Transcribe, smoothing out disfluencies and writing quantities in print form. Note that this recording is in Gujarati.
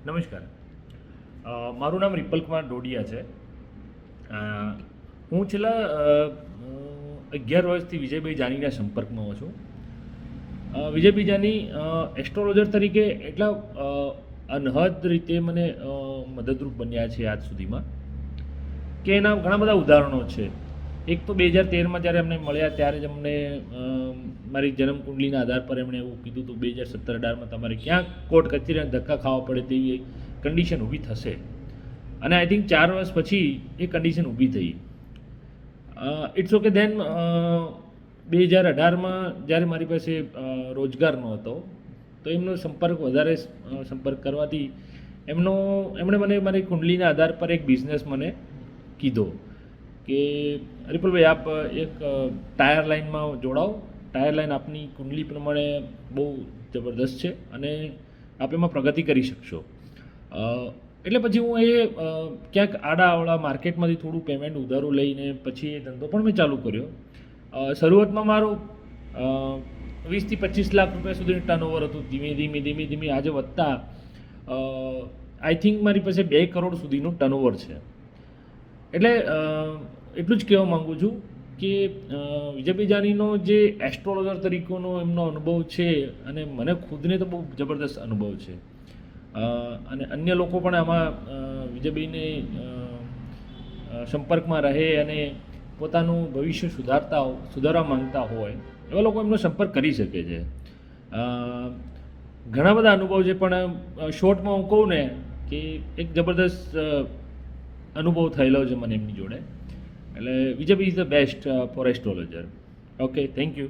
નમસ્કાર. મારું નામ રિપલ કુમાર ડોડિયા છે. હું છેલ્લા 11 વર્ષથી વિજયભાઈ જાનીના સંપર્કમાં છું. વિજયભાઈ જાની એસ્ટ્રોલોજર તરીકે એટલા અનહદ રીતે મને મદદરૂપ બન્યા છે આજ સુધીમાં કે એના ઘણા બધા ઉદાહરણો છે. એક તો 2013માં જ્યારે અમને મળ્યા ત્યારે જ અમને મારી જન્મકુંડલીના આધાર પર એમણે એવું કીધું હતું 2017-18માં તમારે ક્યાંક કોર્ટ કચેરીના ધક્કા ખાવા પડે તેવી કન્ડિશન ઊભી થશે, અને આઈ થિંક 4 વર્ષ પછી એ કન્ડિશન ઊભી થઈ. It's okay. ધેન 2018માં જ્યારે મારી પાસે રોજગાર નહોતો તો એમનો વધારે સંપર્ક કરવાથી એમણે મને મારી કુંડલીના આધાર પર એક બિઝનેસ મને કીધો કે રિપલભાઈ આપ એક ટાયર લાઇનમાં જોડાઓ. ટાયર લાઇન આપની કુંડલી પ્રમાણે બહુ જબરદસ્ત છે અને આપ એમાં પ્રગતિ કરી શકશો. એટલે પછી હું ક્યાંક આડાઅવળા માર્કેટમાંથી થોડું પેમેન્ટ ઉધારું લઈને પછી એ ધંધો પણ મેં ચાલુ કર્યો. શરૂઆતમાં મારું 20 થી 25 લાખ રૂપિયા સુધીનું ટર્નઓવર હતું. ધીમે ધીમે આજે વધતા આઈ થિંક મારી પાસે 2 કરોડ સુધીનું ટર્નઓવર છે. એટલે એટલું જ કહેવા માગું છું કે વિજયભાઈ જાનીનો જે એસ્ટ્રોલોજર તરીકેનો એમનો અનુભવ છે, અને મને ખુદને તો બહુ જબરદસ્ત અનુભવ છે, અને અન્ય લોકો પણ આમાં વિજયભાઈને સંપર્કમાં રહે અને પોતાનું ભવિષ્ય સુધારવા માંગતા હોય એવા લોકો એમનો સંપર્ક કરી શકે છે. ઘણા બધા અનુભવ છે, પણ શોર્ટમાં હું કહું ને કે એક જબરદસ્ત અનુભવ થયેલો છે મને એમની જોડે. એટલે Vijaybhai is the best for astrologer. Okay, thank you.